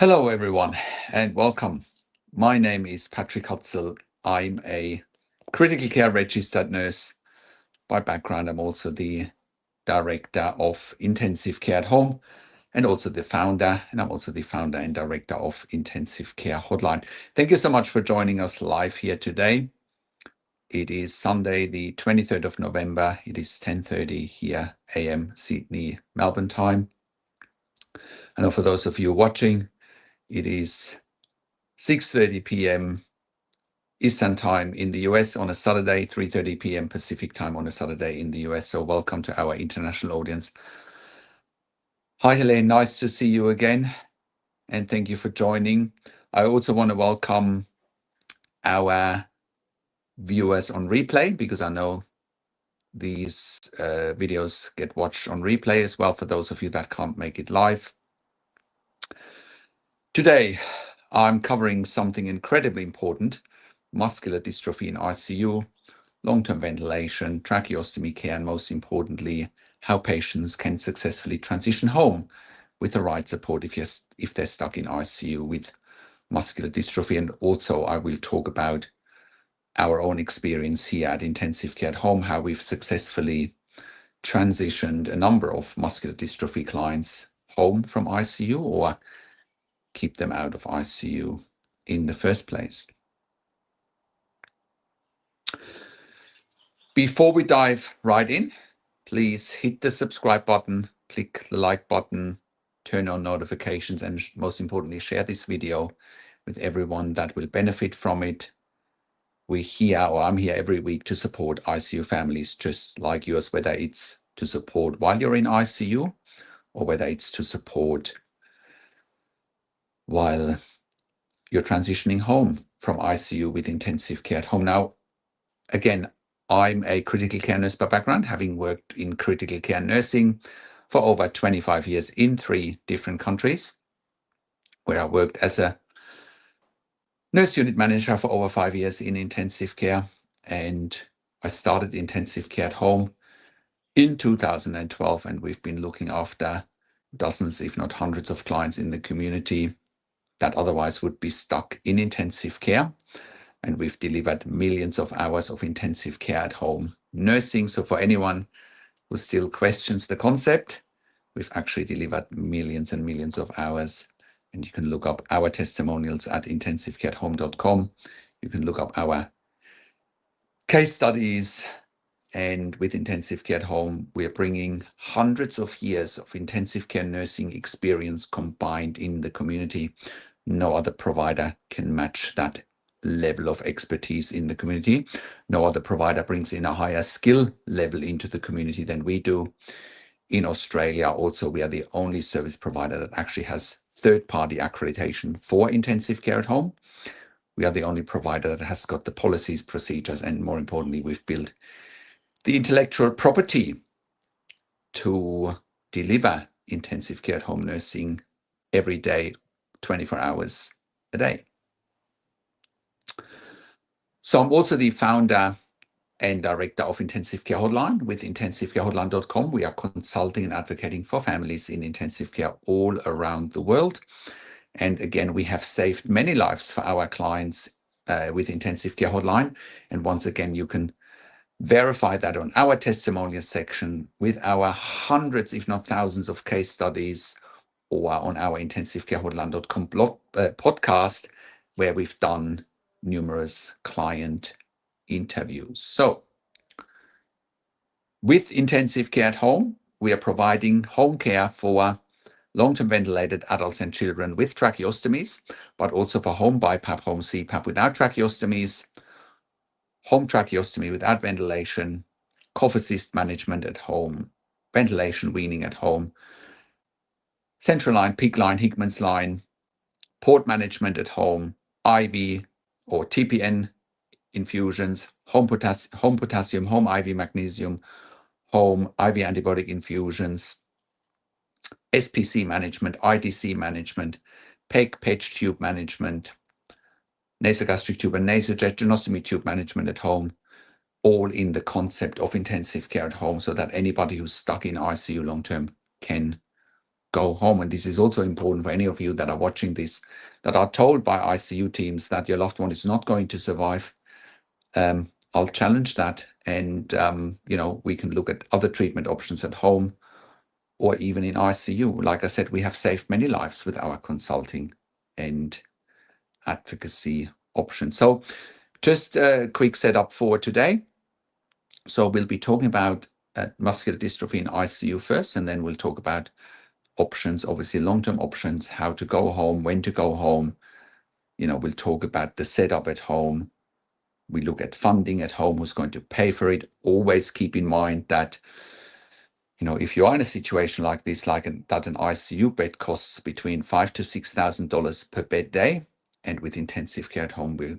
Hello, everyone, and welcome. My name is Patrick Hutzel. I'm a critical care registered nurse. By background, I'm also the director of intensive care at home and also the founder. And I'm also the founder and director of Intensive Care Hotline. Thank you so much for joining us live here today. It is Sunday, the 23rd of November. It is 10:30 here, AM, Sydney, Melbourne time. I know for those of you watching, it is 6:30 p.m. Eastern time in the US on a Saturday, 3:30 p.m. Pacific time on a Saturday in the US. So welcome to our international audience. Hi, Helene. Nice to see you again. And thank you for joining. I also want to welcome our viewers on replay, because I know these videos get watched on replay as well for those of you that can't make it live. Today, I'm covering something incredibly important: muscular dystrophy in ICU, long-term ventilation, tracheostomy care, and most importantly, how patients can successfully transition home with the right support if they're stuck in ICU with muscular dystrophy. And also, I will talk about our own experience here at Intensive Care at Home, how we've successfully transitioned a number of muscular dystrophy clients home from ICU or keep them out of ICU in the first place. Before we dive right in, please hit the subscribe button, click the like button, turn on notifications, and most importantly, share this video with everyone that will benefit from it. I'm here every week to support ICU families just like yours, whether it's to support while you're in ICU or whether it's to support while you're transitioning home from ICU with intensive care at home. Now, again, I'm a critical care nurse by background, having worked in critical care nursing for over 25 years in 3 different countries, where I worked as a nurse unit manager for over 5 years in intensive care. And I started intensive care at home in 2012, and we've been looking after dozens, if not hundreds of clients in the community that otherwise would be stuck in intensive care. And we've delivered millions of hours of intensive care at home nursing. So for anyone who still questions the concept, we've actually delivered millions and millions of hours. And you can look up our testimonials at intensivecareathome.com. You can look up our case studies. And with Intensive Care at Home, we're bringing hundreds of years of intensive care nursing experience combined in the community. No other provider can match that level of expertise in the community. No other provider brings in a higher skill level into the community than we do. In Australia, also, we are the only service provider that actually has third-party accreditation for intensive care at home. We are the only provider that has got the policies, procedures, and more importantly, we've built the intellectual property to deliver intensive care at home nursing every day, 24 hours a day. So I'm also the founder and director of Intensive Care Hotline with intensivecareHotline.com. We are consulting and advocating for families in intensive care all around the world. And again, we have saved many lives for our clients with Intensive Care Hotline. And once again, you can verify that on our testimonial section with our hundreds, if not thousands, of case studies, or on our intensivecarehotline.com podcast, where we've done numerous client interviews. So with Intensive Care at Home, we are providing home care for long-term ventilated adults and children with tracheostomies, but also for home BiPAP, home CPAP without tracheostomies, home tracheostomy without ventilation, cough assist management at home, ventilation weaning at home, central line, PICC line, Hickman's line, port management at home, IV or TPN infusions, home potassium, home IV magnesium, home IV antibiotic infusions, SPC management, IDC management, PEG, PEG tube management, nasogastric tube and nasojejunostomy tube management at home, all in the concept of intensive care at home, so that anybody who's stuck in ICU long-term can go home. And this is also important for any of you that are watching this, that are told by ICU teams that your loved one is not going to survive. I'll challenge that. And, we can look at other treatment options at home or even in ICU. Like I said, we have saved many lives with our consulting and advocacy options. So just a quick setup for today. So we'll be talking about muscular dystrophy in ICU first, and then we'll talk about options, obviously long-term options, how to go home, when to go home. We'll talk about the setup at home. We look at funding at home, who's going to pay for it. Always keep in mind that, if you are in a situation like this, that an ICU bed costs between $5,000 to $6,000 per bed day, and with intensive care at home, we're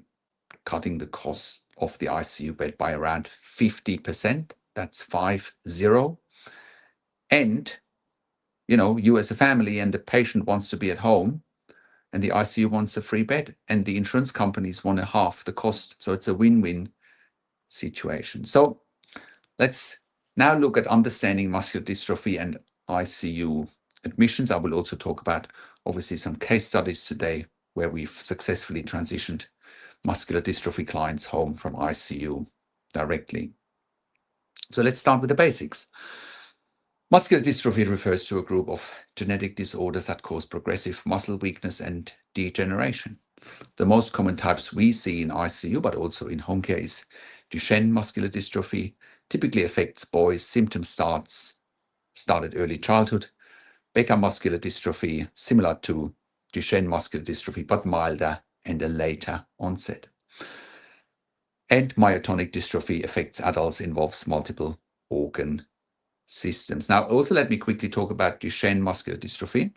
cutting the cost of the ICU bed by around 50%. That's 50. And, you as a family and the patient wants to be at home, and the ICU wants a free bed, and the insurance companies want to half the cost. So it's a win-win situation. So let's now look at understanding muscular dystrophy and ICU admissions. I will also talk about, obviously, some case studies today where we've successfully transitioned muscular dystrophy clients home from ICU directly. So let's start with the basics. Muscular dystrophy refers to a group of genetic disorders that cause progressive muscle weakness and degeneration. The most common types we see in ICU, but also in home care, is Duchenne muscular dystrophy. Typically affects boys. Symptoms start at early childhood. Becker muscular dystrophy, similar to Duchenne muscular dystrophy, but milder and a later onset. And myotonic dystrophy affects adults, involves multiple organ systems. Now, also let me quickly talk about Duchenne muscular dystrophy.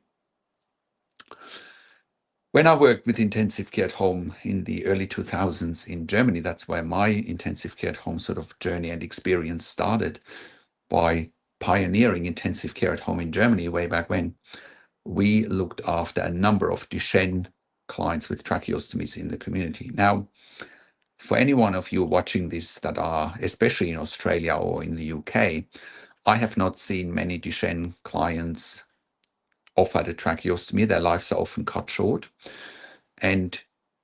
When I worked with intensive care at home in the early 2000s in Germany, that's where my intensive care at home sort of journey and experience started, by pioneering intensive care at home in Germany way back when. We looked after a number of Duchenne clients with tracheostomies in the community. Now, for any one of you watching this that are especially in Australia or in the UK, I have not seen many Duchenne clients offered a tracheostomy. Their lives are often cut short. And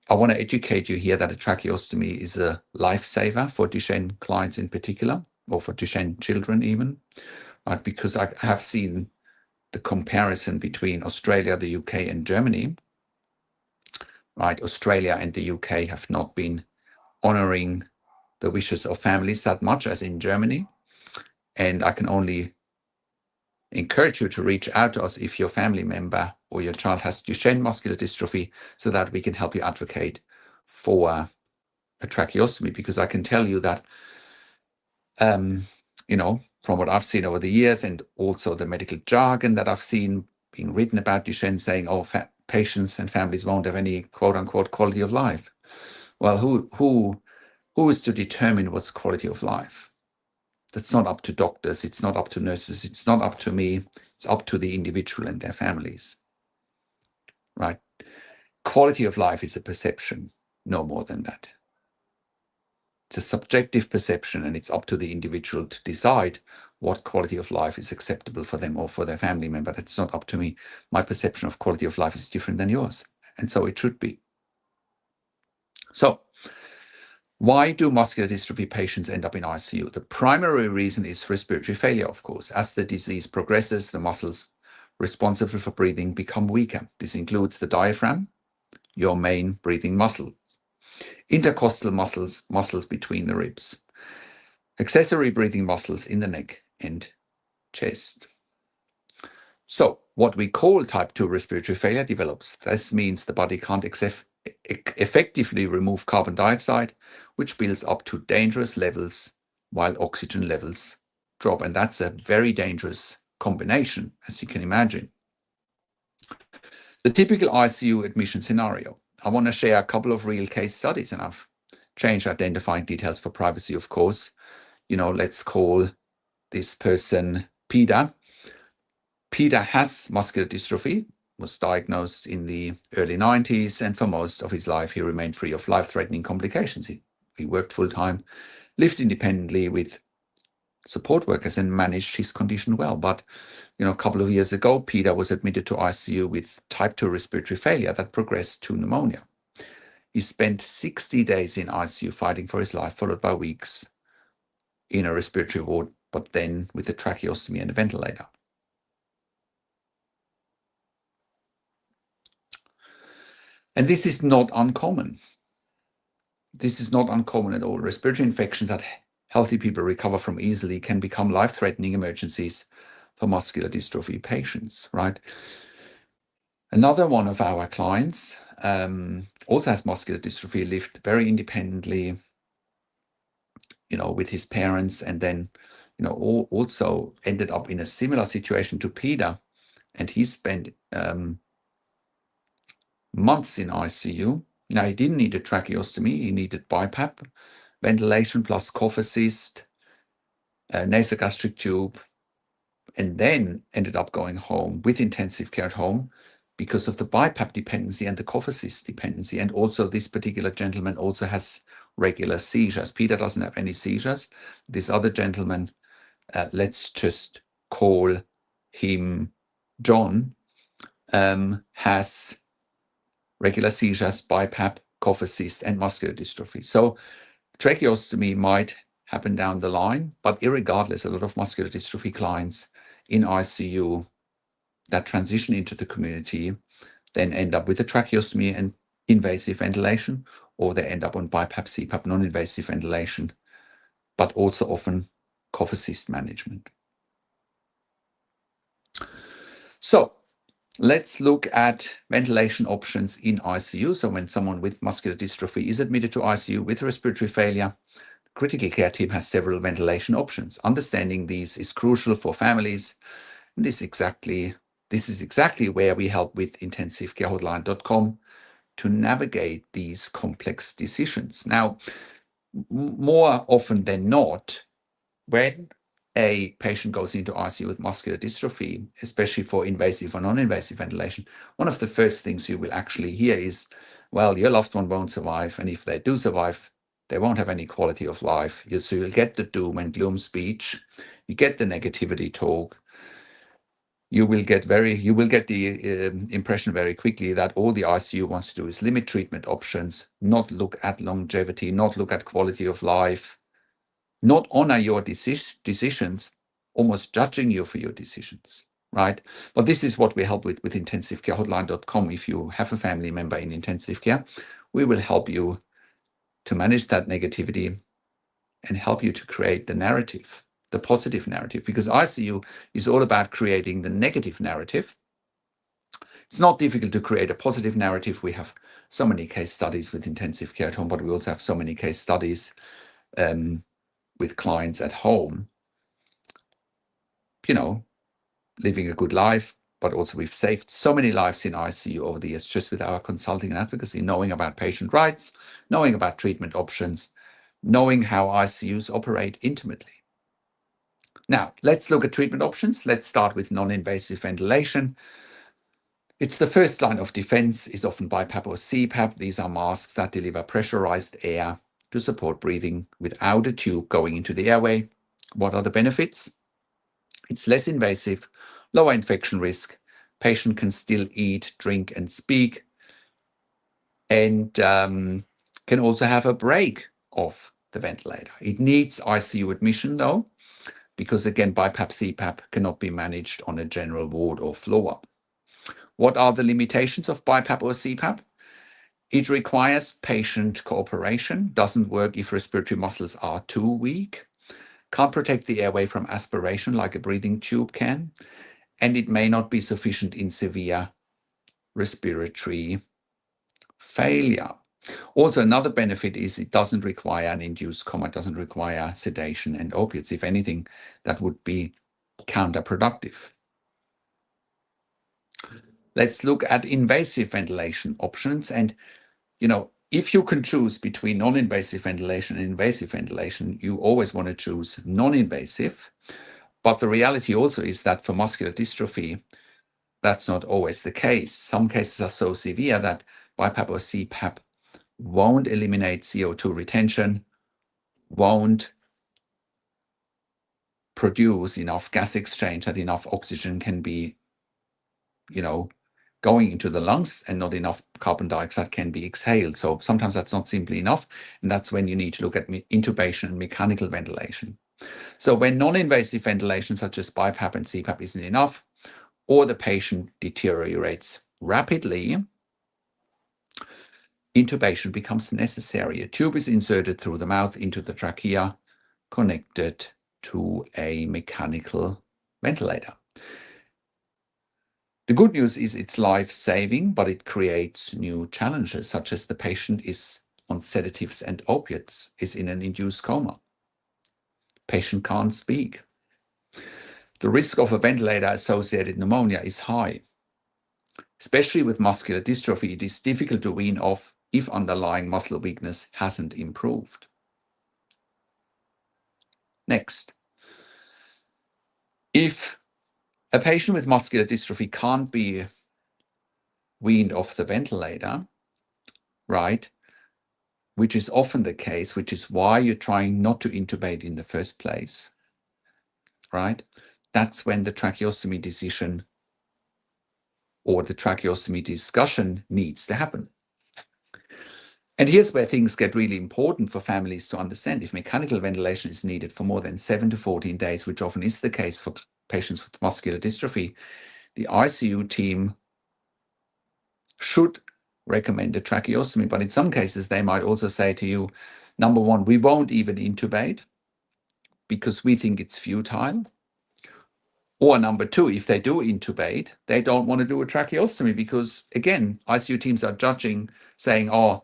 I want to educate you here that a tracheostomy is a lifesaver for Duchenne clients in particular, or for Duchenne children even, right? Because I have seen the comparison between Australia, the UK, and Germany, right? Australia and the UK have not been honoring the wishes of families that much as in Germany. And I can only encourage you to reach out to us if your family member or your child has Duchenne muscular dystrophy, so that we can help you advocate for a tracheostomy. Because I can tell you that, from what I've seen over the years, and also the medical jargon that I've seen being written about Duchenne, saying, patients and families won't have any quote unquote quality of life. Well, who is to determine what's quality of life? That's not up to doctors. It's not up to nurses. It's not up to me. It's up to the individual and their families, right? Quality of life is a perception, no more than that. It's a subjective perception, and it's up to the individual to decide what quality of life is acceptable for them or for their family member. That's not up to me. My perception of quality of life is different than yours, and so it should be. So, why do muscular dystrophy patients end up in ICU? The primary reason is respiratory failure, of course. As the disease progresses, the muscles responsible for breathing become weaker. This includes the diaphragm, your main breathing muscle, intercostal muscles between the ribs, accessory breathing muscles in the neck and chest. So what we call type 2 respiratory failure develops. This means the body can't effectively remove carbon dioxide, which builds up to dangerous levels while oxygen levels drop. And that's a very dangerous combination, as you can imagine. The typical ICU admission scenario. I want to share a couple of real case studies, and I've changed identifying details for privacy, of course. Let's call this person Peter. Peter has muscular dystrophy, was diagnosed in the early 90s, and for most of his life, he remained free of life-threatening complications. He worked full-time, lived independently with support workers and managed his condition well. But a couple of years ago, Peter was admitted to ICU with type 2 respiratory failure that progressed to pneumonia. He spent 60 days in ICU fighting for his life, followed by weeks in a respiratory ward, but then with a tracheostomy and a ventilator. And this is not uncommon. This is not uncommon at all. Respiratory infections that healthy people recover from easily can become life-threatening emergencies for muscular dystrophy patients, right? Another one of our clients also has muscular dystrophy, lived very independently, with his parents, and then, also ended up in a similar situation to Peter, and he spent months in ICU. Now, he didn't need a tracheostomy, he needed BiPAP, ventilation plus cough assist, nasogastric tube, and then ended up going home with intensive care at home because of the BiPAP dependency and the cough assist dependency. And also this particular gentleman also has regular seizures. Peter doesn't have any seizures. This other gentleman, let's just call him John, has regular seizures, BiPAP, cough assist, and muscular dystrophy. So tracheostomy might happen down the line, but irregardless, a lot of muscular dystrophy clients in ICU that transition into the community then end up with a tracheostomy and invasive ventilation, or they end up on BiPAP, CPAP, non-invasive ventilation, but also often cough assist management. So let's look at ventilation options in ICU. So when someone with muscular dystrophy is admitted to ICU with respiratory failure, the critical care team has several ventilation options. Understanding these is crucial for families. And this is exactly where we help with intensivecarehotline.com to navigate these complex decisions. Now, more often than not, when a patient goes into ICU with muscular dystrophy, especially for invasive or non-invasive ventilation, one of the first things you will actually hear is, well, your loved one won't survive, and if they do survive, they won't have any quality of life. So you'll get the doom and gloom speech, you get the negativity talk, you will get the impression very quickly that all the ICU wants to do is limit treatment options, not look at longevity, not look at quality of life, not honor your decisions, almost judging you for your decisions, right? But this is what we help with intensivecarehotline.com. If you have a family member in intensive care, we will help you to manage that negativity and help you to create the narrative, the positive narrative, because ICU is all about creating the negative narrative. It's not difficult to create a positive narrative. We have so many case studies with intensive care at home, but we also have so many case studies with clients at home, living a good life, but also we've saved so many lives in ICU over the years just with our consulting and advocacy, knowing about patient rights, knowing about treatment options, knowing how ICUs operate intimately. Now, let's look at treatment options. Let's start with non-invasive ventilation. It's the first line of defense, is often BiPAP or CPAP. These are masks that deliver pressurized air to support breathing without a tube going into the airway. What are the benefits? It's less invasive, lower infection risk. Patient can still eat, drink, and speak, and can also have a break off the ventilator. It needs ICU admission though, because again, BiPAP, CPAP cannot be managed on a general ward or floor. What are the limitations of BiPAP or CPAP? It requires patient cooperation, doesn't work if respiratory muscles are too weak, can't protect the airway from aspiration like a breathing tube can, and it may not be sufficient in severe respiratory failure. Also, another benefit is it doesn't require an induced coma, it doesn't require sedation and opiates. If anything, that would be counterproductive. Let's look at invasive ventilation options. And, if you can choose between non-invasive ventilation and invasive ventilation, you always want to choose non-invasive. But the reality also is that for muscular dystrophy, that's not always the case. Some cases are so severe that BiPAP or CPAP won't eliminate CO2 retention, won't produce enough gas exchange that enough oxygen can be, going into the lungs and not enough carbon dioxide can be exhaled. So sometimes that's not simply enough. And that's when you need to look at intubation and mechanical ventilation. So when non-invasive ventilation such as BiPAP and CPAP isn't enough, or the patient deteriorates rapidly, intubation becomes necessary. A tube is inserted through the mouth into the trachea, connected to a mechanical ventilator. The good news is it's life-saving, but it creates new challenges, such as the patient is on sedatives and opiates, is in an induced coma. Patient can't speak. The risk of a ventilator-associated pneumonia is high. Especially with muscular dystrophy, it is difficult to wean off if underlying muscle weakness hasn't improved. Next, if a patient with muscular dystrophy can't be weaned off the ventilator, right, which is often the case, which is why you're trying not to intubate in the first place, right, that's when the tracheostomy decision or the tracheostomy discussion needs to happen. And here's where things get really important for families to understand. If mechanical ventilation is needed for more than 7 to 14 days, which often is the case for patients with muscular dystrophy, the ICU team should recommend a tracheostomy. But in some cases, they might also say to you, number one, we won't even intubate because we think it's futile. Or number two, if they do intubate, they don't want to do a tracheostomy because, again, ICU teams are judging, saying, oh,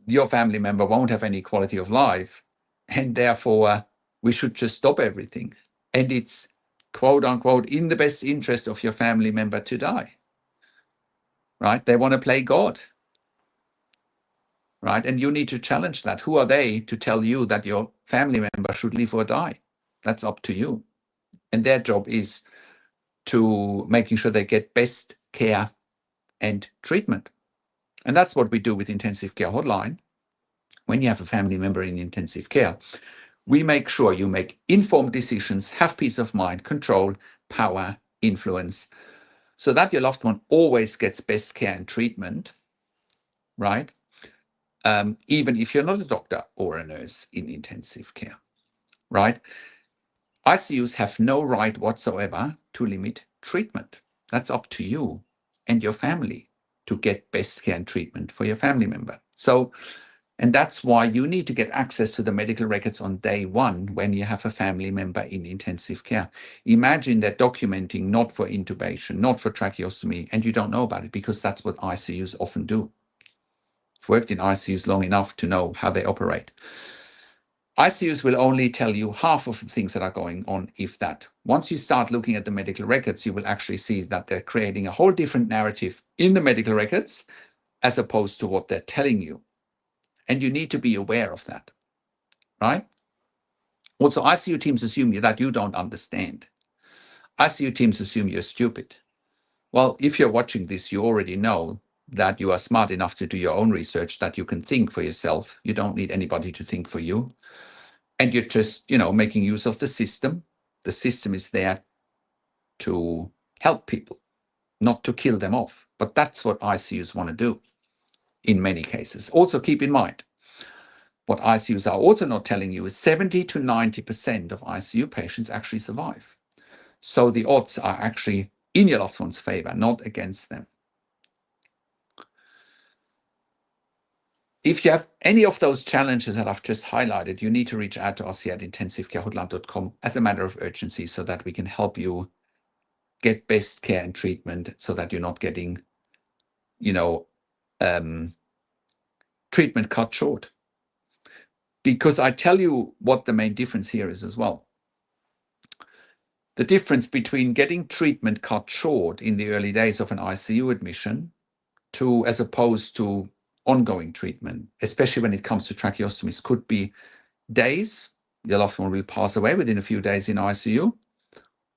your family member won't have any quality of life, and therefore we should just stop everything. And it's, quote unquote, in the best interest of your family member to die, right? They want to play God, right? And you need to challenge that. Who are they to tell you that your family member should live or die? That's up to you. And their job is to making sure they get best care and treatment. And that's what we do with Intensive Care Hotline. When you have a family member in intensive care, we make sure you make informed decisions, have peace of mind, control, power, influence, so that your loved one always gets best care and treatment, right? Even if you're not a doctor or a nurse in intensive care, right? ICUs have no right whatsoever to limit treatment. That's up to you and your family to get best care and treatment for your family member. So, and that's why you need to get access to the medical records on day one when you have a family member in intensive care. Imagine they're documenting not for intubation, not for tracheostomy, and you don't know about it because that's what ICUs often do. I've worked in ICUs long enough to know how they operate. ICUs will only tell you half of the things that are going on, if that. Once you start looking at the medical records, you will actually see that they're creating a whole different narrative in the medical records as opposed to what they're telling you. And you need to be aware of that, right? Also, ICU teams assume that you don't understand. ICU teams assume you're stupid. Well, if you're watching this, you already know that you are smart enough to do your own research, that you can think for yourself. You don't need anybody to think for you. And you're just, making use of the system. The system is there to help people, not to kill them off. But that's what ICUs want to do in many cases. Also, keep in mind, what ICUs are also not telling you is 70 to 90% of ICU patients actually survive. So the odds are actually in your loved one's favor, not against them. If you have any of those challenges that I've just highlighted, you need to reach out to us here at intensivecarehotline.com as a matter of urgency so that we can help you get best care and treatment so that you're not getting, treatment cut short. Because I tell you what the main difference here is as well. The difference between getting treatment cut short in the early days of an ICU admission as opposed to ongoing treatment, especially when it comes to tracheostomies, could be days. Your loved one will pass away within a few days in ICU,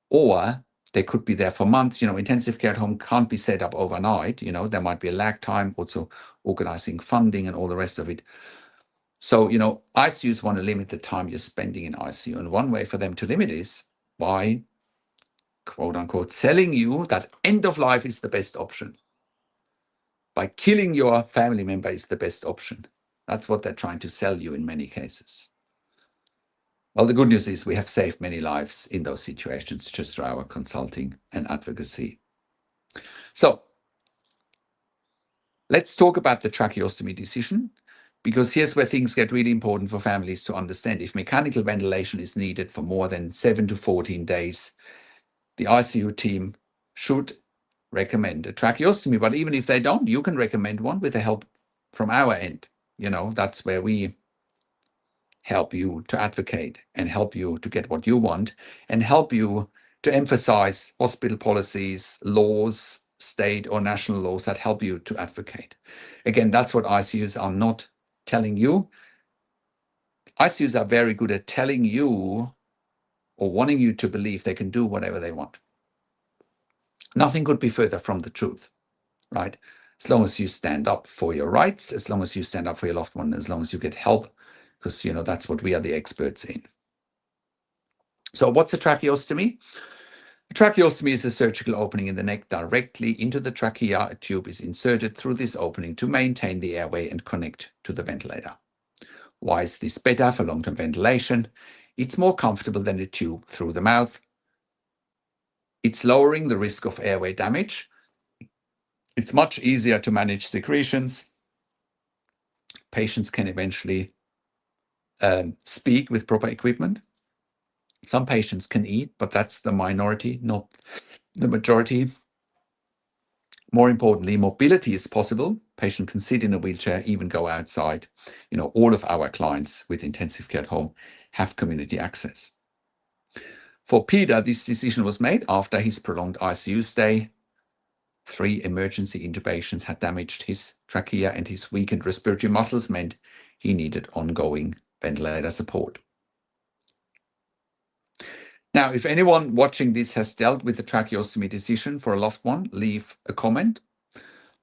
or they could be there for months. Intensive care at home can't be set up overnight. There might be a lag time, also organizing funding and all the rest of it. So, ICUs want to limit the time you're spending in ICU. And one way for them to limit is by, quote unquote, selling you that end of life is the best option. By killing your family member is the best option. That's what they're trying to sell you in many cases. Well, the good news is we have saved many lives in those situations just through our consulting and advocacy. So let's talk about the tracheostomy decision, because here's where things get really important for families to understand. If mechanical ventilation is needed for more than 7 to 14 days, the ICU team should recommend a tracheostomy. But even if they don't, you can recommend one with the help from our end. That's where we help you to advocate and help you to get what you want and help you to emphasize hospital policies, laws, state or national laws that help you to advocate. Again, that's what ICUs are not telling you. ICUs are very good at telling you or wanting you to believe they can do whatever they want. Nothing could be further from the truth, right? As long as you stand up for your rights, as long as you stand up for your loved one, as long as you get help, because that's what we are the experts in. So what's a tracheostomy? A tracheostomy is a surgical opening in the neck directly into the trachea. A tube is inserted through this opening to maintain the airway and connect to the ventilator. Why is this better for long-term ventilation? It's more comfortable than a tube through the mouth. It's lowering the risk of airway damage. It's much easier to manage secretions. Patients can eventually speak with proper equipment. Some patients can eat, but that's the minority, not the majority. More importantly, mobility is possible. Patient can sit in a wheelchair, even go outside. All of our clients with intensive care at home have community access. For Peter, this decision was made after his prolonged ICU stay. 3 emergency intubations had damaged his trachea, and his weakened respiratory muscles meant he needed ongoing ventilator support. Now, if anyone watching this has dealt with the tracheostomy decision for a loved one, leave a comment.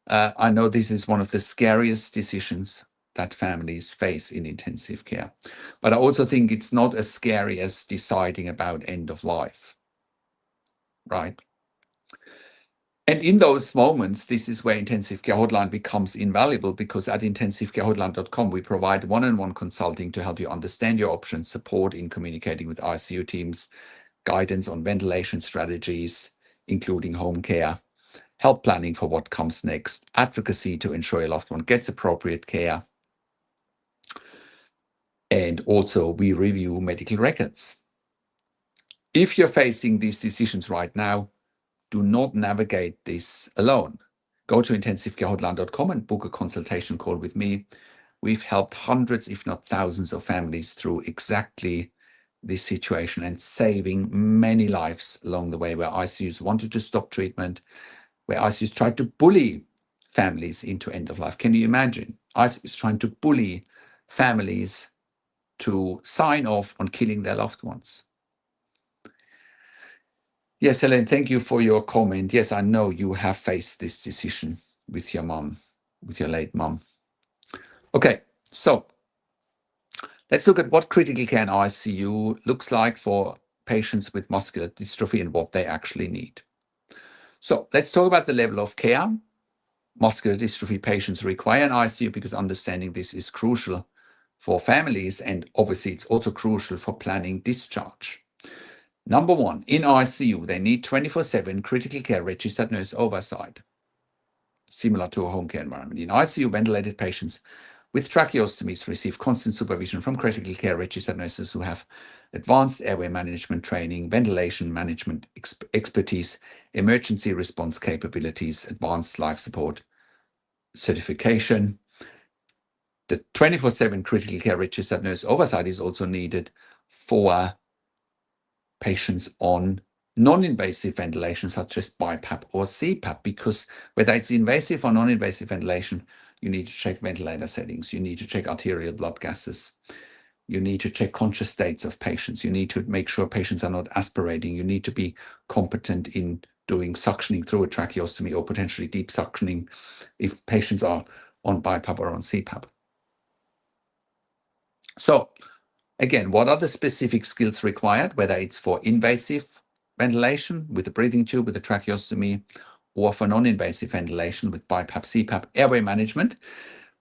I know this is one of the scariest decisions that families face in intensive care, but I also think it's not as scary as deciding about end of life, right? And in those moments, this is where Intensive Care Hotline becomes invaluable, because at intensivecarehotline.com, we provide one-on-one consulting to help you understand your options, support in communicating with ICU teams, guidance on ventilation strategies, including home care, help planning for what comes next, advocacy to ensure your loved one gets appropriate care. And also we review medical records. If you're facing these decisions right now, do not navigate this alone. Go to intensivecarehotline.com and book a consultation call with me. We've helped hundreds, if not thousands, of families through exactly this situation and saving many lives along the way, where ICUs wanted to stop treatment, where ICUs tried to bully families into end of life. Can you imagine? ICUs trying to bully families to sign off on killing their loved ones. Yes, Helen, thank you for your comment. Yes, I know you have faced this decision with your mom, with your late mom. Okay, so let's look at what critical care in ICU looks like for patients with muscular dystrophy and what they actually need. So let's talk about the level of care muscular dystrophy patients require in ICU, because understanding this is crucial for families, and obviously it's also crucial for planning discharge. Number 1, in ICU, they need 24/7 critical care registered nurse oversight, similar to a home care environment. In ICU, ventilated patients with tracheostomies receive constant supervision from critical care registered nurses who have advanced airway management training, ventilation management expertise, emergency response capabilities, advanced life support certification. The 24/7 critical care registered nurse oversight is also needed for patients on non-invasive ventilation, such as BiPAP or CPAP, because whether it's invasive or non-invasive ventilation, you need to check ventilator settings, you need to check arterial blood gases, you need to check conscious states of patients, you need to make sure patients are not aspirating, you need to be competent in doing suctioning through a tracheostomy or potentially deep suctioning if patients are on BiPAP or on CPAP. So again, what are the specific skills required, whether it's for invasive ventilation with a breathing tube, with a tracheostomy, or for non-invasive ventilation with BiPAP, CPAP, airway management,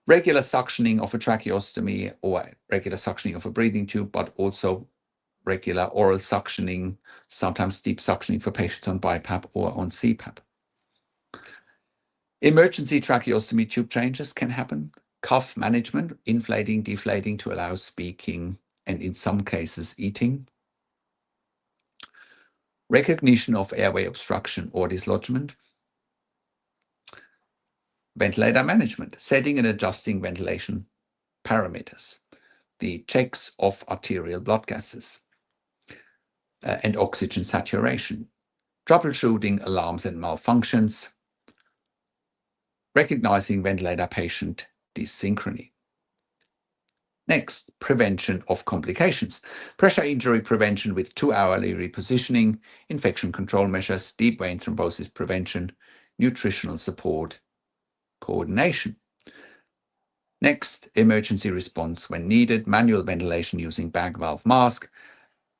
regular suctioning of a tracheostomy or regular suctioning of a breathing tube, but also regular oral suctioning, sometimes deep suctioning for patients on BiPAP or on CPAP. Emergency tracheostomy tube changes can happen. Cough management, inflating, deflating to allow speaking, and in some cases eating. Recognition of airway obstruction or dislodgement. Ventilator management, setting and adjusting ventilation parameters. The checks of arterial blood gases and oxygen saturation. Troubleshooting alarms and malfunctions. Recognizing ventilator patient dysynchrony. Next, prevention of complications. Pressure injury prevention with 2-hourly repositioning, infection control measures, deep vein thrombosis prevention, nutritional support, coordination. Next, emergency response when needed, manual ventilation using bag valve mask,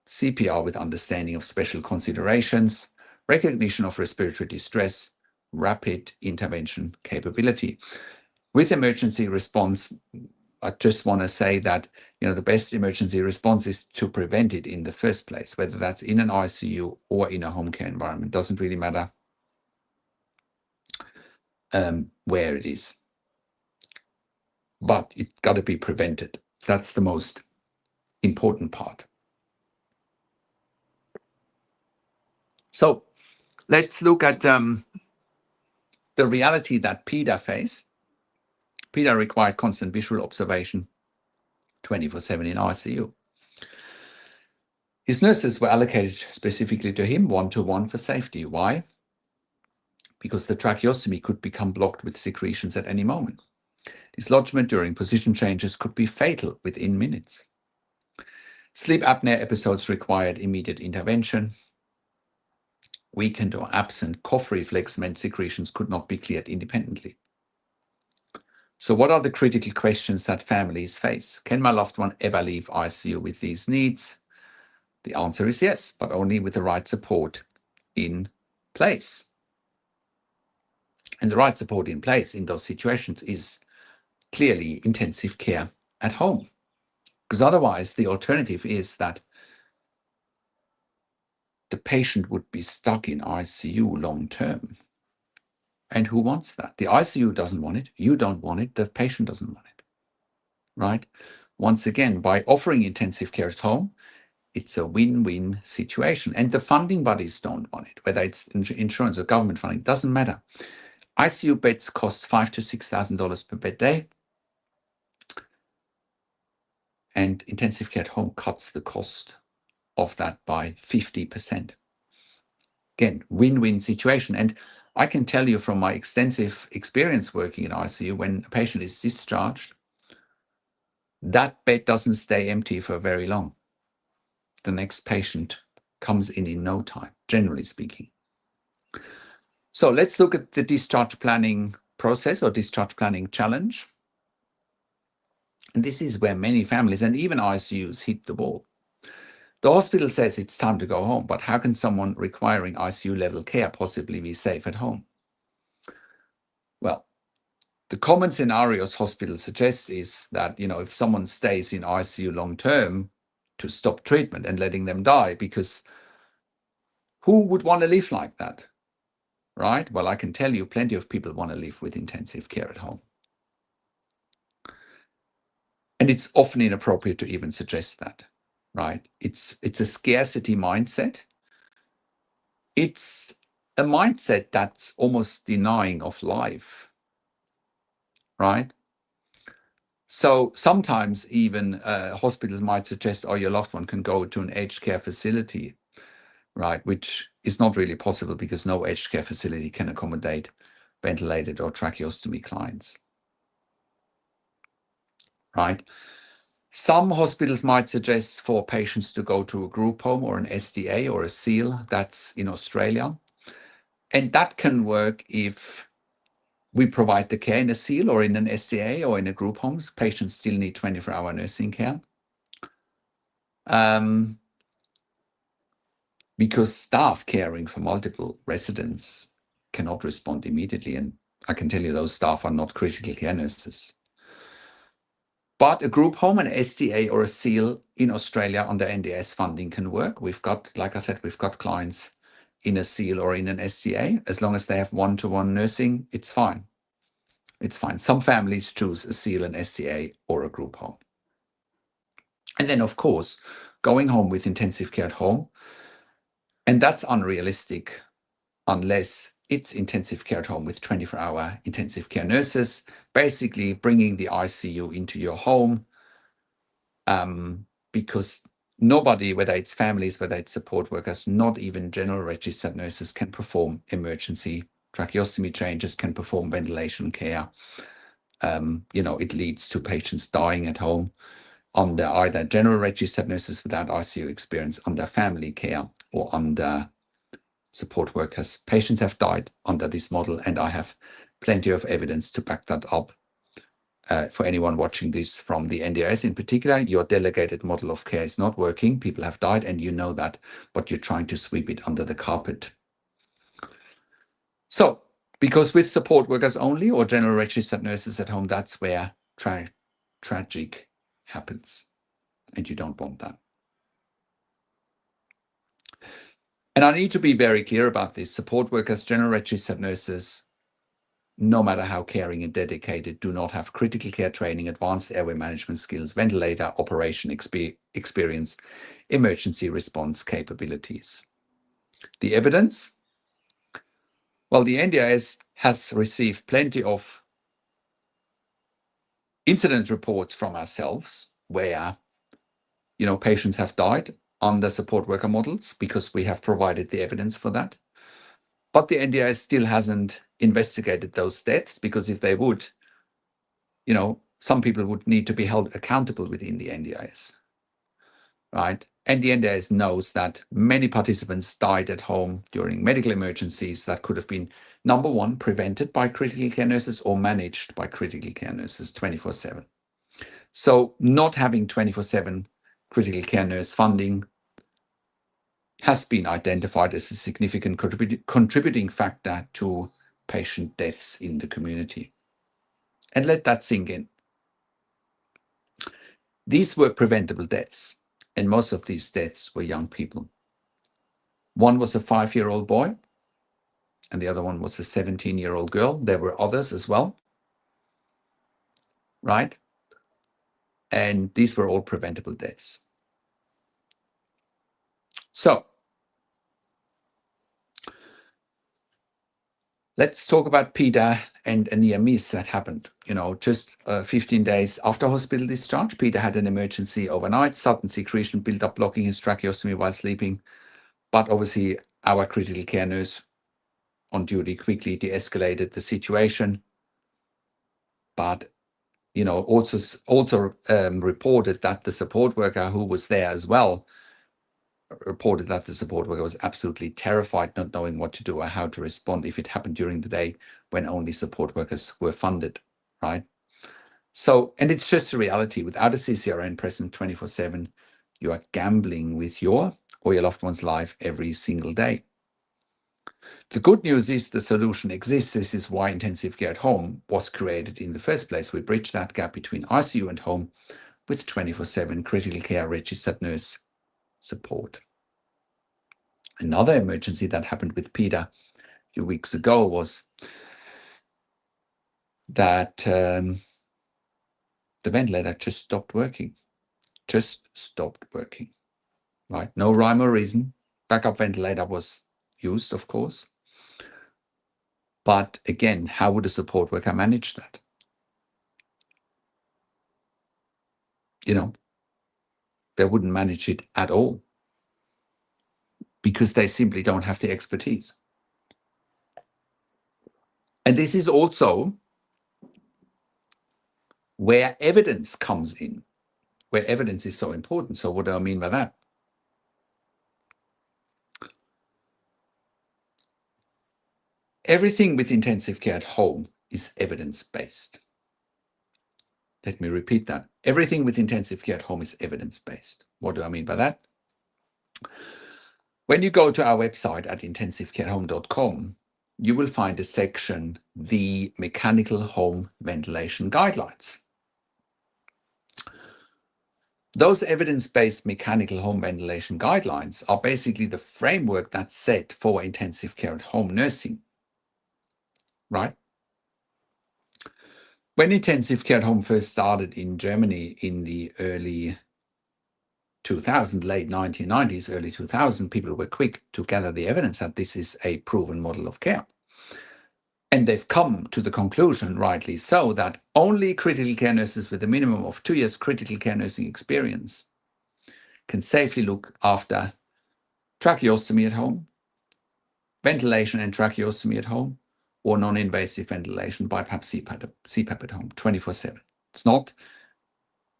CPR with understanding of special considerations, recognition of respiratory distress, rapid intervention capability. With emergency response, I just want to say that the best emergency response is to prevent it in the first place, whether that's in an ICU or in a home care environment. Doesn't really matter where it is, but it's got to be prevented. That's the most important part. So let's look at the reality that PIDA face. PIDA required constant visual observation 24/7 in ICU. His nurses were allocated specifically to him, 1-to-1 for safety. Why? Because the tracheostomy could become blocked with secretions at any moment. Dislodgement during position changes could be fatal within minutes. Sleep apnea episodes required immediate intervention. Weakened or absent cough reflex meant secretions could not be cleared independently. So what are the critical questions that families face? Can my loved one ever leave ICU with these needs? The answer is yes, but only with the right support in place. And the right support in place in those situations is clearly intensive care at home. Because otherwise, the alternative is that the patient would be stuck in ICU long term. And who wants that? The ICU doesn't want it. You don't want it. The patient doesn't want it. Right? Once again, by offering intensive care at home, it's a win-win situation. And the funding bodies don't want it, whether it's insurance or government funding, doesn't matter. ICU beds cost $5,000 to $6,000 per bed day. And intensive care at home cuts the cost of that by 50%. Again, win-win situation. And I can tell you from my extensive experience working in ICU, when a patient is discharged, that bed doesn't stay empty for very long. The next patient comes in no time, generally speaking. So let's look at the discharge planning process or discharge planning challenge. And this is where many families and even ICUs hit the wall. The hospital says it's time to go home, but how can someone requiring ICU level care possibly be safe at home? Well, the common scenarios hospitals suggest is that, if someone stays in ICU long term, to stop treatment and letting them die, because who would want to live like that, right? Well, I can tell you plenty of people want to live with intensive care at home. And it's often inappropriate to even suggest that, right? It's a scarcity mindset. It's a mindset that's almost denying of life, right? So sometimes even hospitals might suggest, oh, your loved one can go to an aged care facility, right? Which is not really possible because no aged care facility can accommodate ventilated or tracheostomy clients, right? Some hospitals might suggest for patients to go to a group home or an SDA or a SEAL, that's in Australia. And that can work if we provide the care in a SEAL or in an SDA or in a group home. Patients still need 24-hour nursing care. because staff caring for multiple residents cannot respond immediately. And I can tell you those staff are not critical care nurses. But a group home, an SDA or a SEAL in Australia under NDIS funding can work. We've got, like I said, we've got clients in a SEAL or in an SDA. As long as they have one-to-one nursing, it's fine. It's fine. Some families choose a SEAL, an SDA, or a group home. And then, of course, going home with intensive care at home, and that's unrealistic unless it's intensive care at home with 24-hour intensive care nurses, basically bringing the ICU into your home, because nobody, whether it's families, whether it's support workers, not even general registered nurses, can perform emergency tracheostomy changes, can perform ventilation care. It leads to patients dying at home under either general registered nurses without ICU experience, under family care, or under support workers. Patients have died under this model, and I have plenty of evidence to back that up. For anyone watching this from the NDIS in particular, your delegated model of care is not working. People have died, and you know that, but you're trying to sweep it under the carpet. So, because with support workers only or general registered nurses at home, that's where tragic happens, and you don't want that. And I need to be very clear about this. Support workers, general registered nurses, no matter how caring and dedicated, do not have critical care training, advanced airway management skills, ventilator operation experience, emergency response capabilities. The evidence? Well, the NDIS has received plenty of incident reports from ourselves where, patients have died under support worker models because we have provided the evidence for that. But the NDIS still hasn't investigated those deaths, because if they would, some people would need to be held accountable within the NDIS, right? And the NDIS knows that many participants died at home during medical emergencies that could have been, number one, prevented by critical care nurses or managed by critical care nurses 24/7. So not having 24/7 critical care nurse funding has been identified as a significant contributing factor to patient deaths in the community. And let that sink in. These were preventable deaths, and most of these deaths were young people. One was a 5-year-old boy, and the other one was a 17-year-old girl. There were others as well, right? And these were all preventable deaths. So let's talk about Peter and a near miss that happened. Just 15 days after hospital discharge, Peter had an emergency overnight, sudden secretion built up blocking his tracheostomy while sleeping. But obviously, our critical care nurse on duty quickly de-escalated the situation. But also reported that the support worker who was there as well reported that the support worker was absolutely terrified, not knowing what to do or how to respond if it happened during the day when only support workers were funded, right? So, and it's just a reality. Without a CCRN present 24/7, you are gambling with your or your loved one's life every single day. The good news is the solution exists. This is why intensive care at home was created in the first place. We bridge that gap between ICU and home with 24/7 critical care registered nurse support. Another emergency that happened with Peter a few weeks ago was that the ventilator just stopped working. Right? No rhyme or reason. Backup ventilator was used, of course. But again, how would a support worker manage that? They wouldn't manage it at all because they simply don't have the expertise. And this is also where evidence comes in, where evidence is so important. So what do I mean by that? Everything with intensive care at home is evidence-based. Let me repeat that. Everything with intensive care at home is evidence-based. What do I mean by that? When you go to our website at intensivecarehome.com, you will find a section, the Mechanical Home Ventilation Guidelines. Those evidence-based mechanical home ventilation guidelines are basically the framework that's set for intensive care at home nursing, right? When intensive care at home first started in Germany in the early 2000, late 1990s, early 2000, people were quick to gather the evidence that this is a proven model of care. And they've come to the conclusion, rightly so, that only critical care nurses with a minimum of 2 years critical care nursing experience can safely look after tracheostomy at home, ventilation and tracheostomy at home, or non-invasive ventilation, BiPAP, CPAP at home, 24/7. It's not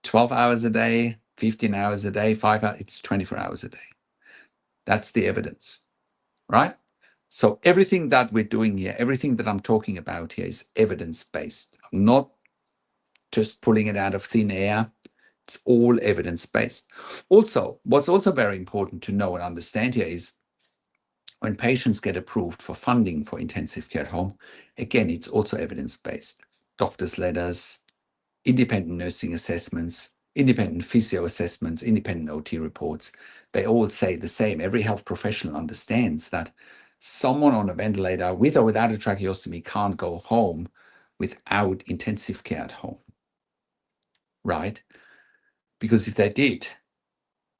12 hours a day, 15 hours a day, 5 hours, it's 24 hours a day. That's the evidence, right? So everything that we're doing here, everything that I'm talking about here is evidence-based. I'm not just pulling it out of thin air. It's all evidence-based. Also, what's also very important to know and understand here is when patients get approved for funding for intensive care at home, again, it's also evidence-based. Doctor's letters, independent nursing assessments, independent physio assessments, independent OT reports, they all say the same. Every health professional understands that someone on a ventilator with or without a tracheostomy can't go home without intensive care at home, right? Because if they did,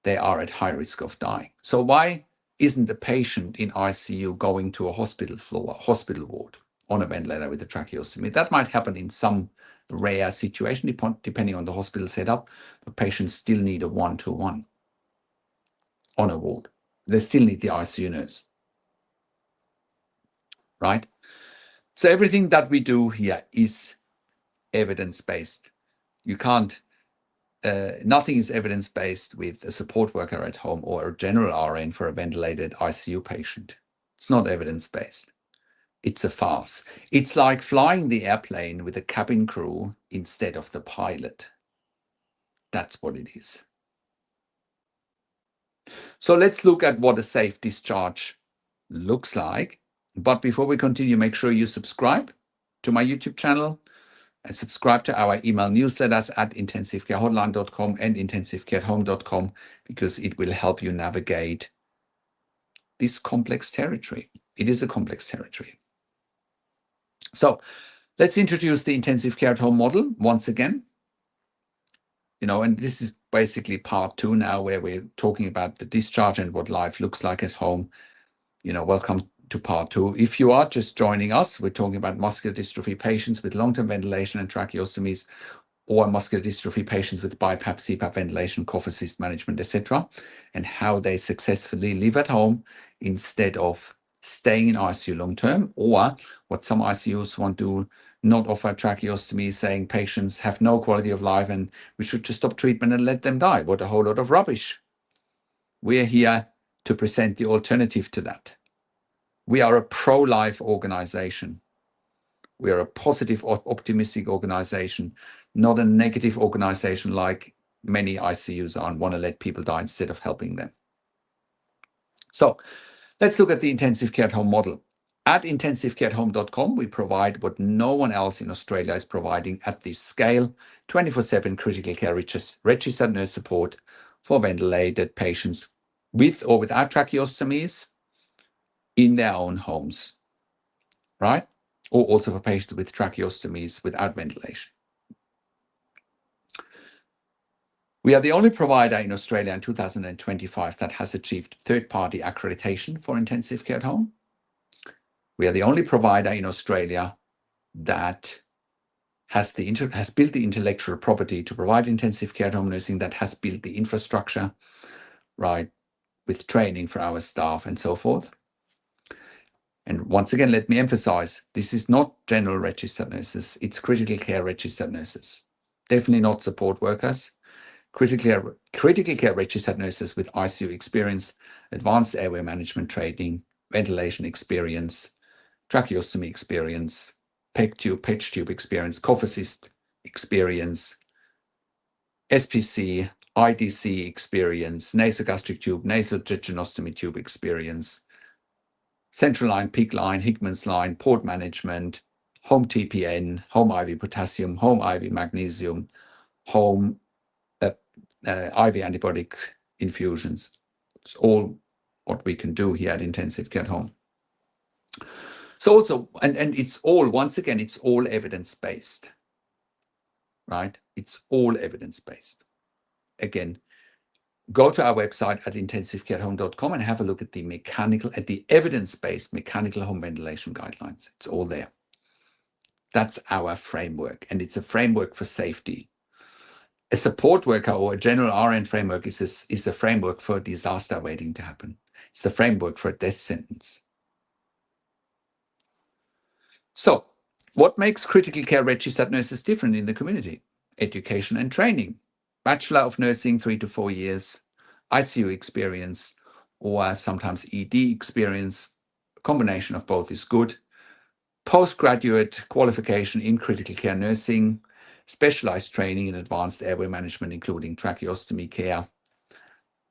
they are at high risk of dying. So why isn't the patient in ICU going to a hospital floor, hospital ward on a ventilator with a tracheostomy? That might happen in some rare situation, depending on the hospital setup, but patients still need a one-to-one on a ward. They still need the ICU nurse, right? So everything that we do here is evidence-based. You can't, nothing is evidence-based with a support worker at home or a general RN for a ventilated ICU patient. It's not evidence-based. It's a farce. It's like flying the airplane with a cabin crew instead of the pilot. That's what it is. So let's look at what a safe discharge looks like. But before we continue, make sure you subscribe to my YouTube channel and subscribe to our email newsletters at intensivecarehotline.com and intensivecareathome.com, because it will help you navigate this complex territory. It is a complex territory. So let's introduce the intensive care at home model once again. And this is basically part 2 now, where we're talking about the discharge and what life looks like at home. Welcome to part 2. If you are just joining us, we're talking about muscular dystrophy patients with long-term ventilation and tracheostomies, or muscular dystrophy patients with BiPAP, CPAP ventilation, cough assist management, etc., and how they successfully live at home instead of staying in ICU long-term, or what some ICUs want to not offer tracheostomy, saying patients have no quality of life and we should just stop treatment and let them die. What a whole lot of rubbish. We're here to present the alternative to that. We are a pro-life organization. We are a positive, optimistic organization, not a negative organization like many ICUs are and want to let people die instead of helping them. So let's look at the intensive care at home model. At intensivecareathome.com, we provide what no one else in Australia is providing at this scale, 24/7 critical care registered nurse support for ventilated patients with or without tracheostomies in their own homes, right? Or also for patients with tracheostomies without ventilation. We are the only provider in Australia in 2025 that has achieved third-party accreditation for intensive care at home. We are the only provider in Australia that has built the intellectual property to provide intensive care at home nursing, that has built the infrastructure, right, with training for our staff and so forth. And once again, let me emphasize, this is not general registered nurses, it's critical care registered nurses. Definitely not support workers. Critical care registered nurses with ICU experience, advanced airway management training, ventilation experience, tracheostomy experience, PEG tube, PET tube experience, cough assist experience, SPC, IDC experience, nasogastric tube, nasal tracheostomy tube experience, central line, peak line, Hickman's line, port management, home TPN, home IV potassium, home IV magnesium, home IV antibiotic infusions. It's all what we can do here at Intensive Care at Home. So also, and it's all, once again, it's all evidence-based, right? It's all evidence-based. Again, go to our website at intensivecareathome.com and have a look at the evidence-based mechanical home ventilation guidelines. It's all there. That's our framework, and it's a framework for safety. A support worker or a general RN framework is a framework for a disaster waiting to happen. It's the framework for a death sentence. So, what makes critical care registered nurses different in the community? Education and training. Bachelor of Nursing, 3 to 4 years, ICU experience, or sometimes ED experience. A combination of both is good. Postgraduate qualification in critical care nursing, specialized training in advanced airway management, including tracheostomy care.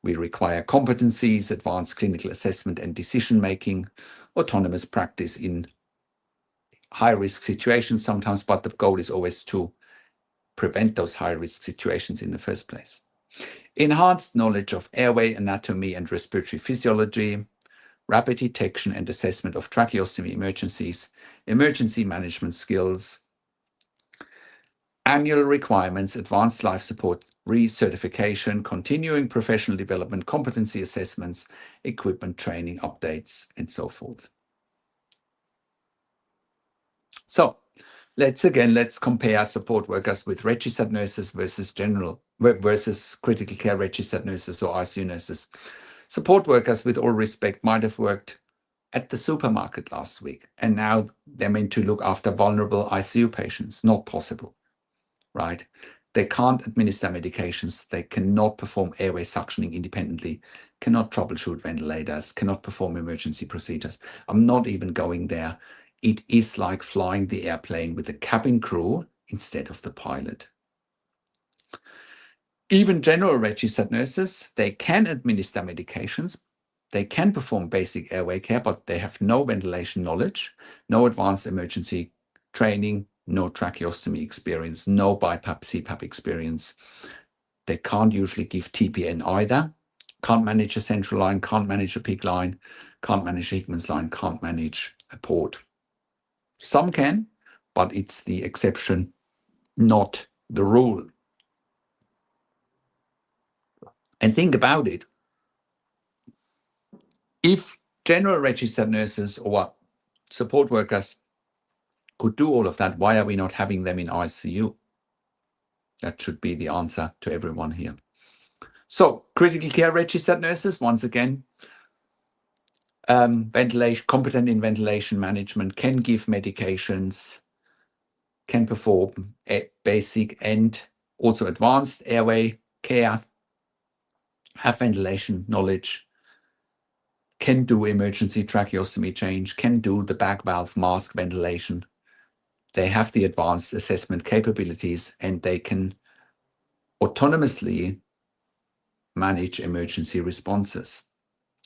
We require competencies, advanced clinical assessment and decision-making, autonomous practice in high-risk situations sometimes, but the goal is always to prevent those high-risk situations in the first place. Enhanced knowledge of airway anatomy and respiratory physiology, rapid detection and assessment of tracheostomy emergencies, emergency management skills, annual requirements, advanced life support recertification, continuing professional development, competency assessments, equipment training updates, and so forth. So let's compare support workers with registered nurses versus critical care registered nurses or ICU nurses. Support workers, with all respect, might have worked at the supermarket last week, and now they're meant to look after vulnerable ICU patients. Not possible, right? They can't administer medications. They cannot perform airway suctioning independently, cannot troubleshoot ventilators, cannot perform emergency procedures. I'm not even going there. It is like flying the airplane with the cabin crew instead of the pilot. Even general registered nurses, they can administer medications, they can perform basic airway care, but they have no ventilation knowledge, no advanced emergency training, no tracheostomy experience, no BiPAP, CPAP experience. They can't usually give TPN either, can't manage a central line, can't manage a peak line, can't manage a Hickman's line, can't manage a port. Some can, but it's the exception, not the rule. And think about it. If general registered nurses or support workers could do all of that, why are we not having them in ICU? That should be the answer to everyone here. So, critical care registered nurses, once again, competent in ventilation management, can give medications, can perform basic and also advanced airway care, have ventilation knowledge, can do emergency tracheostomy change, can do the back valve mask ventilation. They have the advanced assessment capabilities, and they can autonomously manage emergency responses,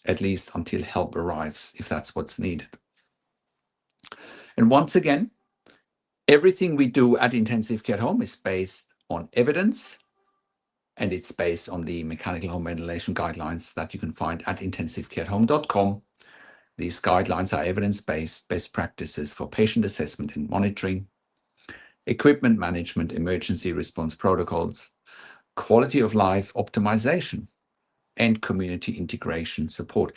at least until help arrives, if that's what's needed. And once again, everything we do at Intensive Care at Home is based on evidence, and it's based on the mechanical home ventilation guidelines that you can find at intensivecareathome.com. These guidelines are evidence-based best practices for patient assessment and monitoring, equipment management, emergency response protocols, quality of life optimization, and community integration support.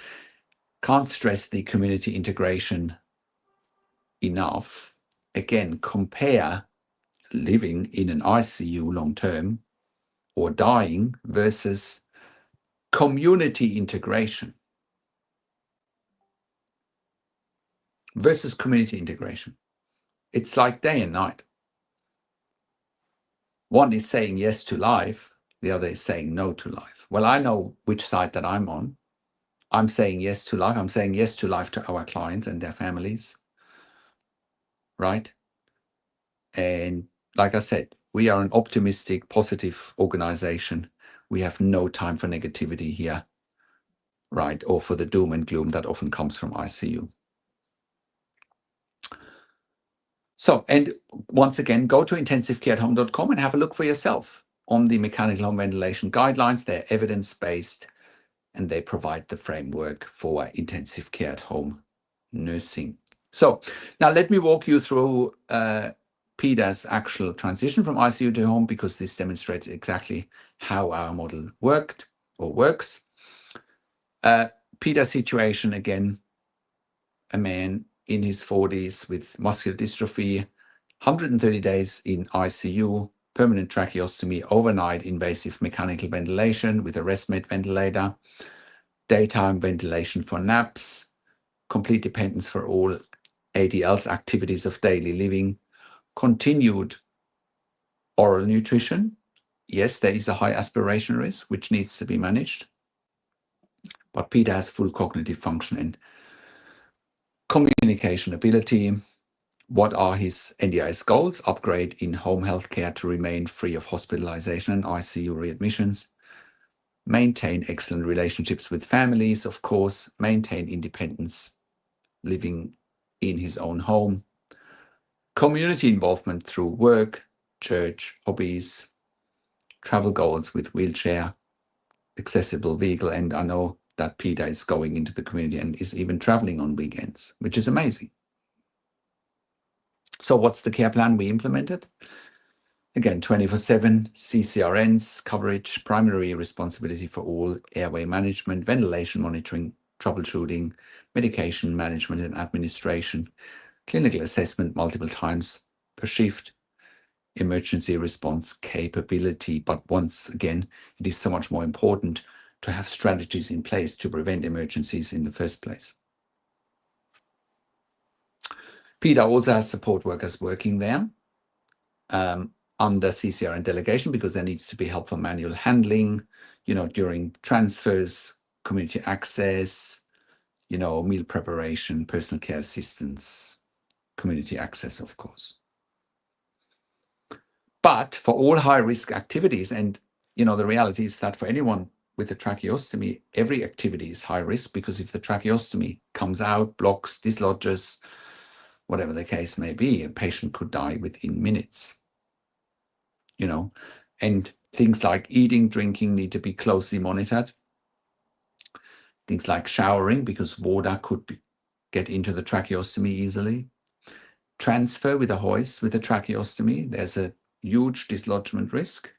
Can't stress the community integration enough. Again, compare living in an ICU long-term or dying versus community integration. It's like day and night. One is saying yes to life, the other is saying no to life. Well, I know which side that I'm on. I'm saying yes to life. I'm saying yes to life to our clients and their families, right? And like I said, We are an optimistic, positive organization. We have no time for negativity here, right? Or for the doom and gloom that often comes from ICU. So, and once again, go to intensivecareathome.com and have a look for yourself on the mechanical home ventilation guidelines. They're evidence-based and they provide the framework for intensive care at home nursing. So now let me walk you through Peter's actual transition from ICU to home, because this demonstrates exactly how our model worked or works. Peter's situation, again, a man in his 40s with muscular dystrophy, 130 days in ICU, permanent tracheostomy, overnight invasive mechanical ventilation with a ResMed ventilator, daytime ventilation for naps, complete dependence for all ADL's activities of daily living, continued oral nutrition. Yes, there is a high aspiration risk, which needs to be managed, but Peter has full cognitive function and communication ability. What are his NDIS goals? Upgrade in home healthcare to remain free of hospitalization and ICU readmissions. Maintain excellent relationships with families, of course. Maintain independence, living in his own home. Community involvement through work, church, hobbies, travel goals with wheelchair, accessible vehicle. And I know that Peter is going into the community and is even traveling on weekends, which is amazing. So what's the care plan we implemented? Again, 24/7 CCRNs coverage, primary responsibility for all airway management, ventilation monitoring, troubleshooting, medication management and administration, clinical assessment multiple times per shift, emergency response capability. But once again, it is so much more important to have strategies in place to prevent emergencies in the first place. Peter also has support workers working there under CCRN delegation, because there needs to be help for manual handling, during transfers, community access, meal preparation, personal care assistance, community access, of course. But for all high-risk activities, and the reality is that for anyone with a tracheostomy, every activity is high risk, because if the tracheostomy comes out, blocks, dislodges, whatever the case may be, a patient could die within minutes. And things like eating, drinking need to be closely monitored. Things like showering, because water could get into the tracheostomy easily. Transfer with a hoist with a tracheostomy, there's a huge dislodgement risk.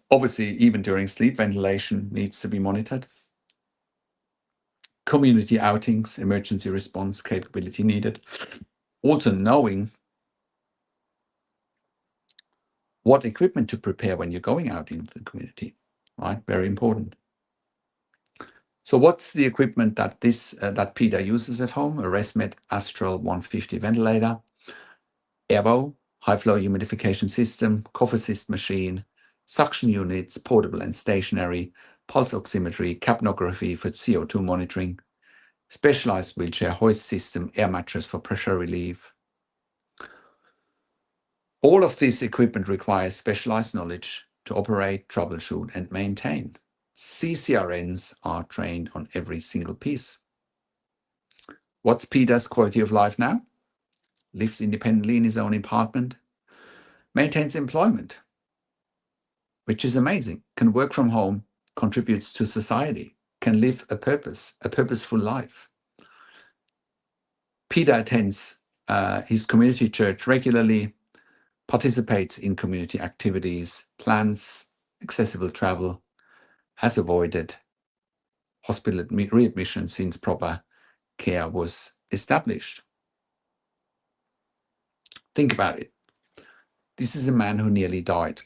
Obviously, even during sleep, ventilation needs to be monitored. Community outings, emergency response capability needed. Also knowing what equipment to prepare when you're going out into the community, right? Very important. So what's the equipment that that Peter uses at home? A ResMed Astral 150 ventilator, Airvo, high flow humidification system, cough assist machine, suction units, portable and stationary, pulse oximetry, capnography for CO2 monitoring, specialized wheelchair hoist system, air mattress for pressure relief. All of this equipment requires specialized knowledge to operate, troubleshoot, and maintain. CCRNs are trained on every single piece. What's Peter's quality of life now? Lives independently in his own apartment, maintains employment, which is amazing, can work from home, contributes to society, can live a purposeful life. Peter attends his community church regularly, participates in community activities, plans accessible travel, has avoided hospital readmission since proper care was established. Think about it. This is a man who nearly died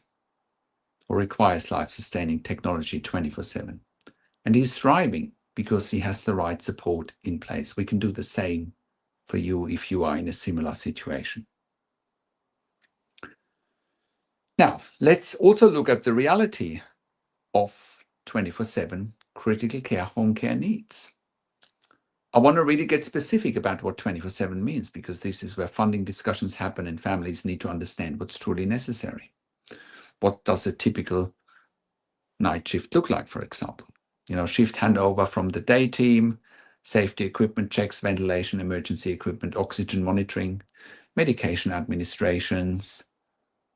or requires life-sustaining technology 24/7. And he's thriving because he has the right support in place. We can do the same for you if you are in a similar situation. Now, let's also look at the reality of 24/7 critical care home care needs. I want to really get specific about what 24/7 means, because this is where funding discussions happen and families need to understand what's truly necessary. What does a typical night shift look like, for example? Shift handover from the day team, safety equipment checks, ventilation, emergency equipment, oxygen monitoring, medication administrations,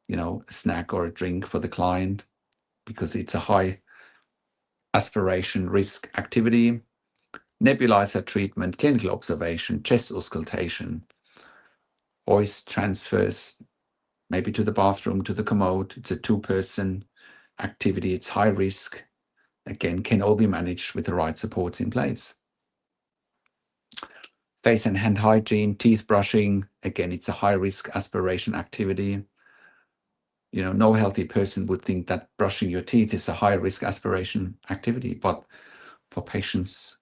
a snack or a drink for the client, because it's a high aspiration risk activity, nebulizer treatment, clinical observation, chest auscultation, hoist transfers, maybe to the bathroom, to the commode. It's a 2-person activity. It's high risk. Again, can all be managed with the right supports in place. Face and hand hygiene, teeth brushing. Again, it's a high risk aspiration activity. No healthy person would think that brushing your teeth is a high risk aspiration activity, but for patients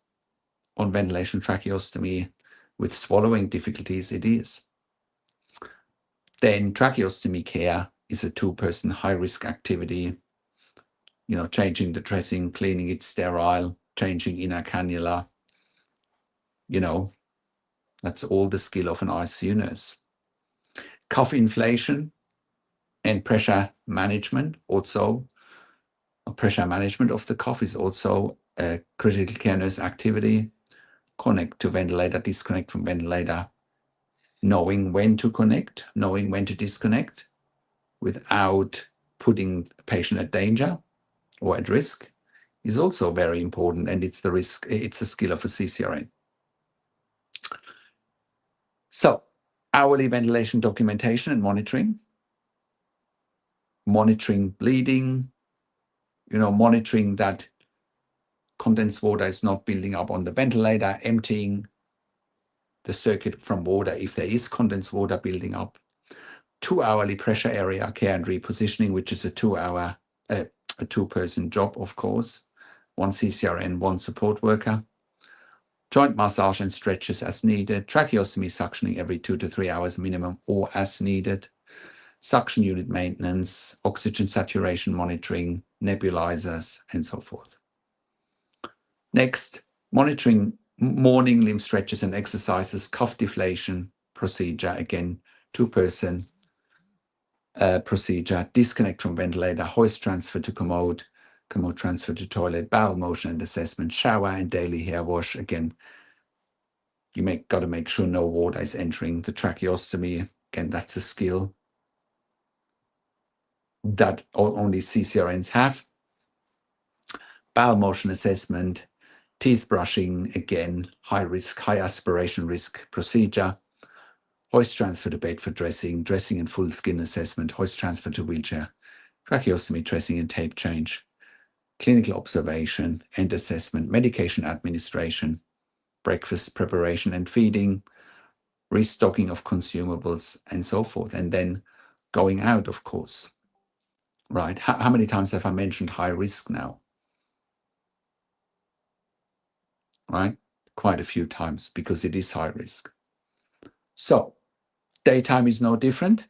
on ventilation tracheostomy with swallowing difficulties, it is. Then tracheostomy care is a 2-person high-risk activity. Changing the dressing, cleaning it sterile, changing inner cannula. That's all the skill of an ICU nurse. Cough inflation and pressure management also. Pressure management of the cough is also a critical care nurse activity. Connect to ventilator, disconnect from ventilator. Knowing when to connect, knowing when to disconnect without putting the patient at danger or at risk is also very important, and it's the skill of a CCRN. So, hourly ventilation documentation and monitoring bleeding, monitoring that condensed water is not building up on the ventilator, emptying the circuit from water if there is condensed water building up. 2-hourly pressure area care and repositioning, which is a 2-person job, of course. 1 CCRN, 1 support worker. Joint massage and stretches as needed. Tracheostomy suctioning every 2 to 3 hours minimum or as needed. Suction unit maintenance, oxygen saturation monitoring, nebulizers, and so forth. Next, monitoring morning limb stretches and exercises, cuff deflation procedure, again, 2-person procedure, disconnect from ventilator, hoist transfer to commode transfer to toilet, bowel motion and assessment, shower and daily hair wash. Again, you got to make sure no water is entering the tracheostomy. Again, that's a skill that only CCRNs have. Bowel motion assessment, teeth brushing, again, high risk, high aspiration risk procedure. Hoist transfer to bed for dressing and full skin assessment, hoist transfer to wheelchair, tracheostomy dressing and tape change, clinical observation and assessment, medication administration, breakfast preparation and feeding, restocking of consumables, and so forth. And then going out, of course. Right? How many times have I mentioned high risk now? Right? Quite a few times, because it is high risk. So, daytime is no different.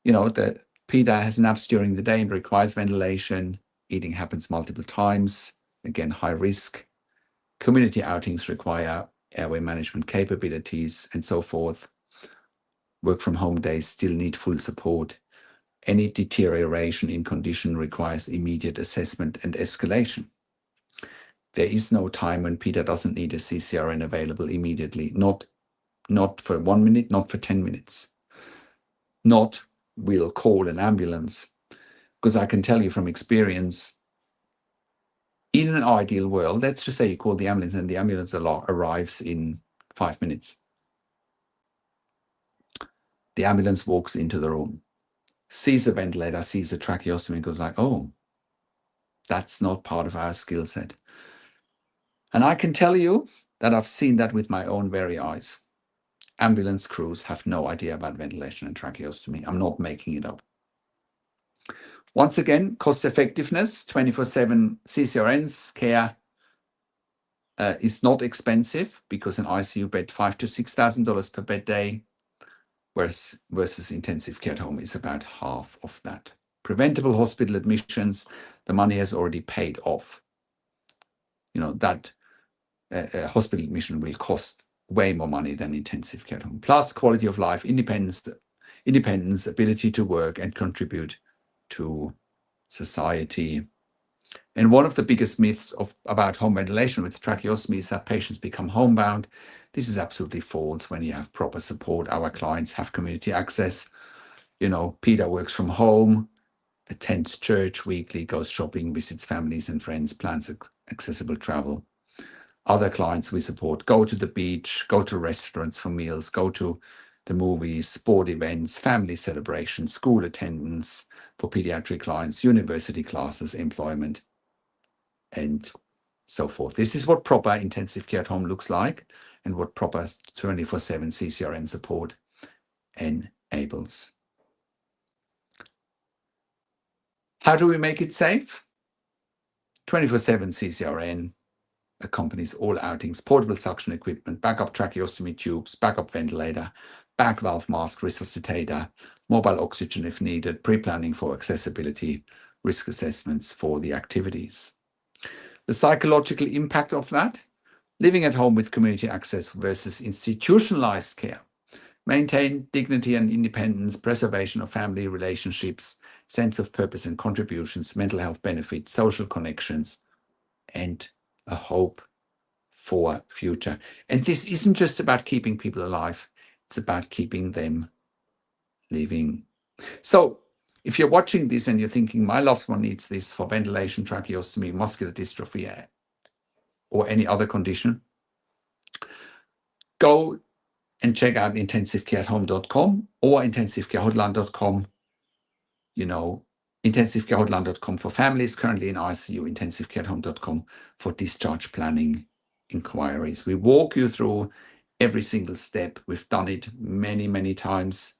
The PDA has naps during the day and requires ventilation. Eating happens multiple times. Again, high risk. Community outings require airway management capabilities and so forth. Work from home days still need full support. Any deterioration in condition requires immediate assessment and escalation. There is no time when PDA doesn't need a CCRN available immediately. Not for 1 minute, not for 10 minutes. Not we'll call an ambulance. Because I can tell you from experience, in an ideal world, let's just say you call the ambulance and the ambulance arrives in 5 minutes. The ambulance walks into the room, sees a ventilator, sees a tracheostomy, and goes like, oh, that's not part of our skill set. And I can tell you that I've seen that with my own very eyes. Ambulance crews have no idea about ventilation and tracheostomy. I'm not making it up. Once again, cost effectiveness, 24/7 CCRNs care is not expensive, because an ICU bed $5,000 to $6,000 per bed day, versus intensive care at home is about half of that. Preventable hospital admissions, the money has already paid off. That hospital admission will cost way more money than intensive care at home. Plus quality of life, independence, ability to work and contribute to society. And one of the biggest myths about home ventilation with tracheostomy is that patients become homebound. This is absolutely false when you have proper support. Our clients have community access. Peter works from home, attends church weekly, goes shopping, visits families and friends, plans accessible travel. Other clients we support go to the beach, go to restaurants for meals, go to the movies, sport events, family celebrations, school attendance for pediatric clients, university classes, employment, and so forth. This is what proper intensive care at home looks like and what proper 24/7 CCRN support enables. How do we make it safe? 24/7 CCRN accompanies all outings, portable suction equipment, backup tracheostomy tubes, backup ventilator, back valve mask, resuscitator, mobile oxygen if needed, pre-planning for accessibility, risk assessments for the activities. The psychological impact of that, living at home with community access versus institutionalized care. Maintain dignity and independence, preservation of family relationships, sense of purpose and contributions, mental health benefits, social connections, and a hope for future. And this isn't just about keeping people alive, it's about keeping them living. So if you're watching this and you're thinking, my loved one needs this for ventilation, tracheostomy, muscular dystrophy, or any other condition, go and check out intensivecareathome.com or intensivecarehotline.com. Intensivecarehotline.com for families currently in ICU, intensivecareathome.com for discharge planning inquiries. We walk you through every single step. We've done it many, many times.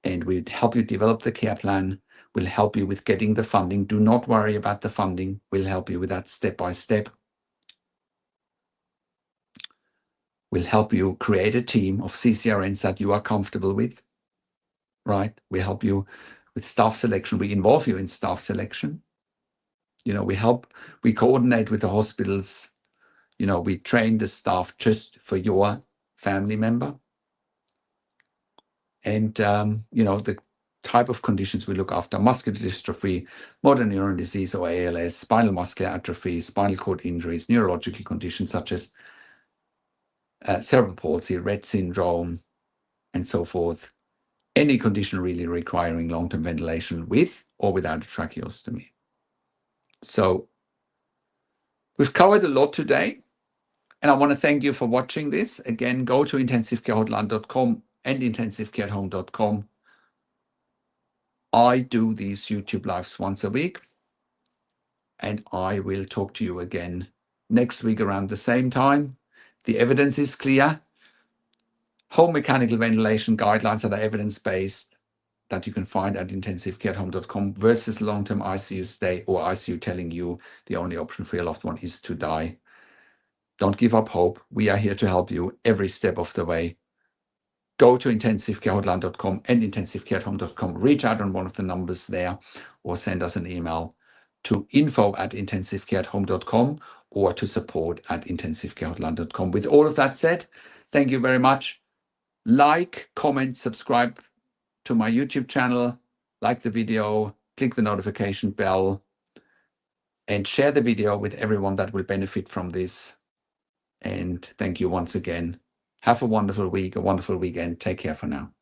And we help you develop the care plan. We'll help you with getting the funding. Do not worry about the funding. We'll help you with that step by step. We'll help you create a team of CCRNs that you are comfortable with, right? We help you with staff selection. We involve you in staff selection. We coordinate with the hospitals. We train the staff just for your family member. And, the type of conditions we look after: muscular dystrophy, motor neuron disease or ALS, spinal muscular atrophy, spinal cord injuries, neurological conditions such as cerebral palsy, Rett syndrome, and so forth. Any condition really requiring long-term ventilation with or without a tracheostomy. So we've covered a lot today, and I want to thank you for watching this. Again, go to intensivecarehotline.com and intensivecareathome.com. I do these YouTube lives once a week, and I will talk to you again next week around the same time. The evidence is clear. Home mechanical ventilation guidelines that are evidence-based that you can find at intensivecareathome.com versus long-term ICU stay or ICU telling you the only option for your loved one is to die. Don't give up hope. We are here to help you every step of the way. Go to intensivecarehotline.com and intensivecareathome.com. Reach out on one of the numbers there or send us an email to info@intensivecareathome.com or to support@intensivecarehotline.com. With all of that said, thank you very much. Like, comment, subscribe to my YouTube channel, like the video, click the notification bell, and share the video with everyone that will benefit from this. And thank you once again. Have a wonderful week, a wonderful weekend. Take care for now.